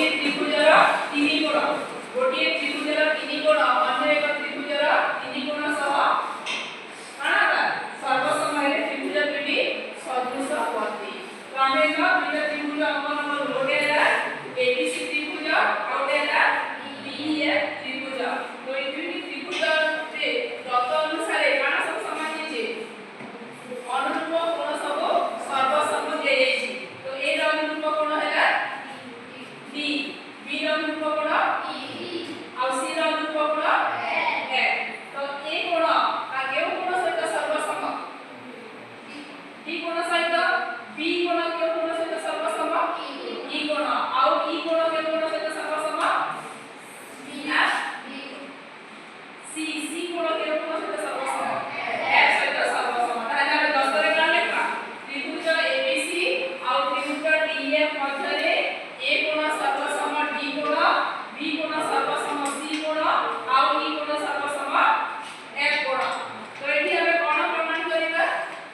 गोटे त्रिभुजर तीन कोण गोटे त्रिभुजर तीन कोण अन्य एक त्रिभुजर तीन कोण सह काना सर्वसमय त्रिभुज दुटी सदृश होती। तो आमे न दुटा त्रिभुज अंकन करू गोटे है एबीसी त्रिभुज और गोटे है बीएफ त्रिभुज। तो ए दुटी त्रिभुज रे तत्व अनुसार काना सब समान जे अनुरूप कोण सब सर्वसम दे जायछि। तो ए र अनुरूप कोण हैला बी बी र अनुरूप कोण ई और सी र अनुरूप कोण एफ। तो ए कोण आ केउ कोण सहित सर्वसम डी कोण सहित बी कोण केउ कोण सहित सर्वसम ई कोण और ई कोण केउ कोण सहित सर्वसम बी आ सी सी कोण केउ कोण सहित सर्वसम एफ सहित सर्वसम। ताले हम 10 रे का लेखा त्रिभुज एबीसी और त्रिभुज डीएफ मध्यरे ए कोण सर्वसम डी कोण बी कोण सर्वसम सी कोण और ई कोण सर्वसम एफ कोण। तो एठी हमें कोण प्रमाण करिबा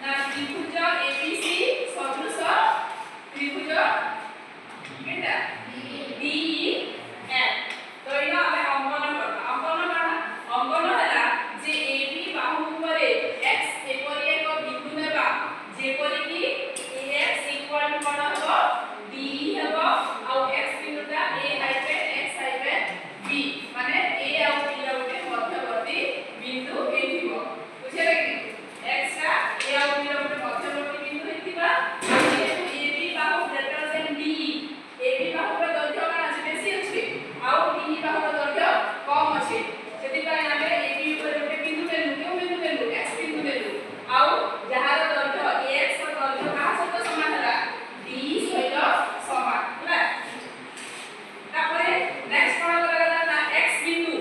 ना त्रिभुज एबीसी सदृश त्रिभुज केटा डीएफ। तो इना हमें अंकन करबा अंकन काना अंकन हला जे एबी बाहु उपरे x एपरि एक बिंदु नेबा जेपरि कि ax इक्वल टू कोन हबो b हबो और x बिंदुटा a hyphen x hyphen b माने a और b रा गोटे मध्यवर्ती बिंदु हेतिबो। बुझिले कि x रा a और b रा गोटे मध्यवर्ती बिंदु हेतिबा जेहेतु ab बाहु ग्रेटर देन d ab बाहु रा दैर्घ्य काना अछि बेसी अछि और d बाहु रा दैर्घ्य कम अछि। सेति पय आमे ab ऊपर गोटे बिंदु लेलु केउ बिंदु लेलु x बिंदु लेलु और जहार दैर्घ्य ax रा दैर्घ्य का सहित समान हला d सहित समान होला। तापरे नेक्स्ट कोन करला ना x बिंदु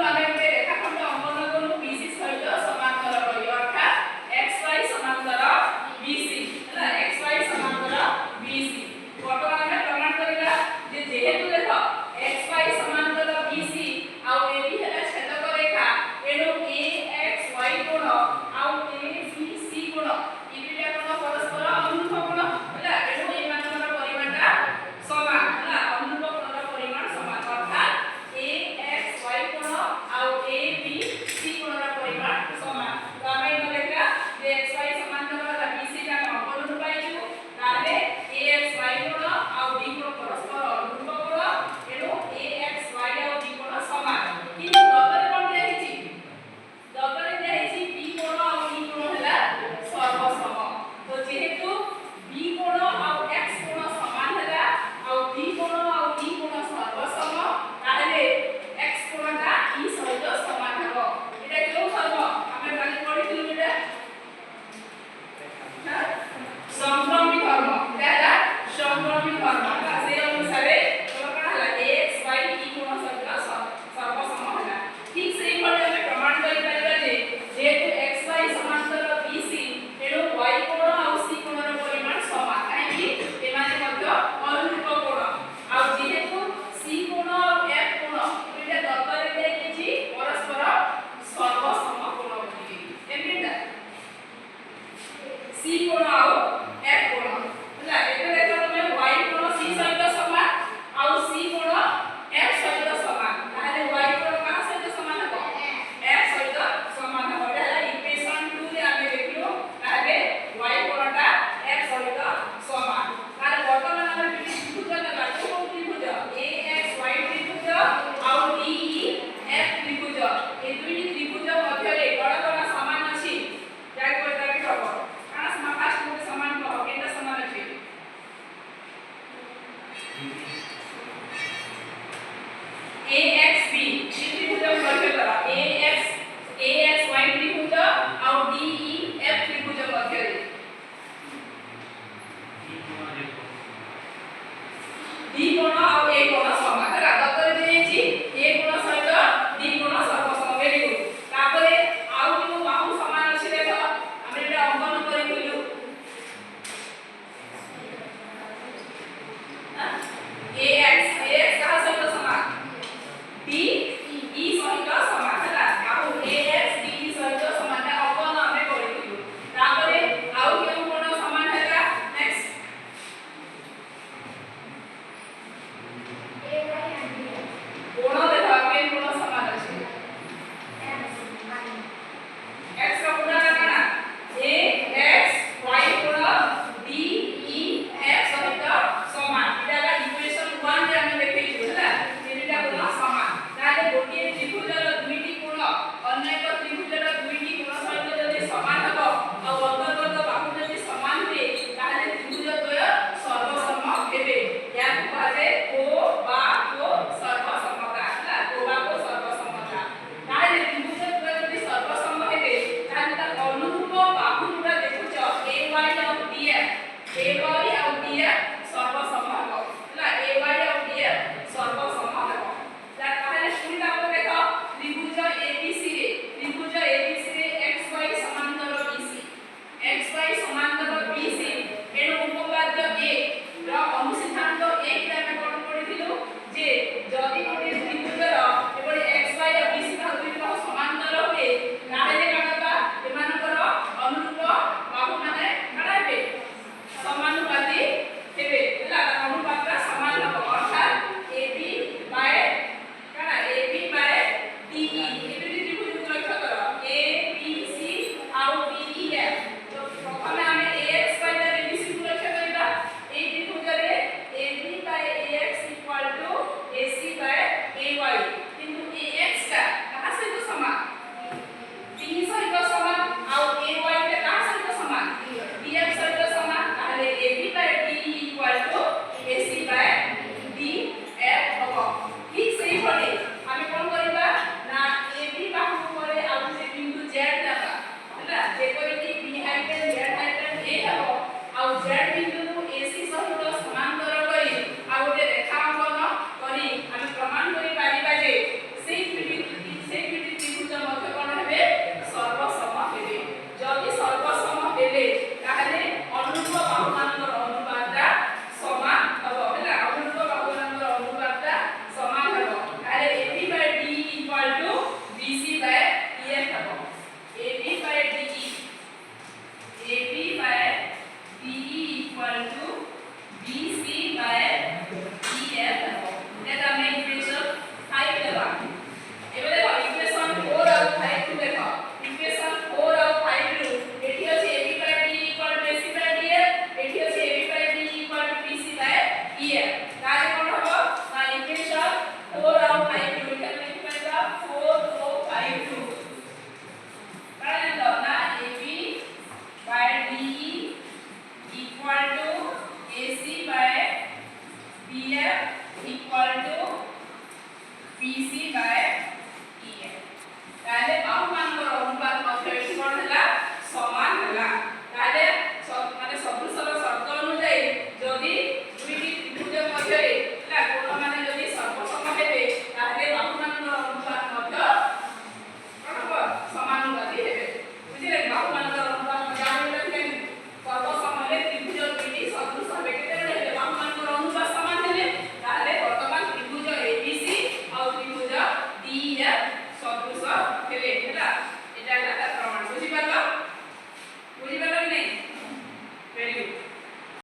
आमे गोटे रेखाखंड अंकन करू bc सहित समांतर करी अर्थात xy समांतर bc होला xy समांतर bc। वर्तमान आमे प्रमाण करिला जे जेहेतु देखो xy समांतर bc और ab हला छेदक रेखा एनो axy कोण और abc कोण ई दुटा कोण परस्पर अनुरूप कोण होला। एनो ए मानकर परिमाणटा समान होला अनुरूप कोणर परिमाण समान अर्थात axy कोण और abc कोणर परिमाण समान। तो आमे इन लेखा जे xy समांतर वाला bc टा अंकन पाइछु ताले axy कोण और b कोण परस्पर अनुरूप कोण एनो axy और b कोण समान। किंतु दतरे कोन देहिछि दतरे देहिछि b कोण और e कोण हला सर्वसम। तो जेहेतु b कोण और x कोण समान हला और b कोण और e कोण सर्वसम ताले x कोणटा e सहित समान हबो। एटा केउ धर्म हमें काली पढिथिलु एटा समक्रमी धर्म एटा समक्रमी धर्म से अनुसार तो काना हला x y e कोण सहित सर्वसम हला। ठीक सेही भली हमें प्रमाण करि परिबा जे जेहेतु xy समांतर bc एनो y कोण और c कोणर परिमाण समान काहे कि एमाने मध्य अनुरूप कोण और जेहेतु c कोण और f कोण दुटा दत्तरे देछि परस्पर सर्वसम कोण बोली एमिटा c कोण और f कोण होला। एटा देखो तमे y कोण c सहित समान और c कोण f सहित समान ताले y कोण का सहित समान हबो f सहित समान हबो। एटा इक्वेशन 2 रे आमे देखियो ताले y कोणटा f सहित समान। ताले वर्तमान आमे त्रिभुज नेबा कोन त्रिभुज axy त्रिभुज और def त्रिभुज ए दुईटी त्रिभुज मध्यरे कोन कोन समान अछि जाय कोटा के हबो काना समान फास्ट कोन समान कहो केटा समान अछि axb त्रिभुज मध्य करा axy त्रिभुज और def त्रिभुज मध्यरे d कोण और a कोण समान हला दत्तरे देछि a कोण सहित d कोण सर्वसम। Very good. तापरे आउ किनु बाहु समान अछि देखो हम एटा अंकन करि दिलु a ताले कोण हबो ना इक्वेशन 4 और 5 टू इथे लिखि पाइबा 4 और 5 टू काय लिखलो ना AB by DE equal to AC by BF equal to BC by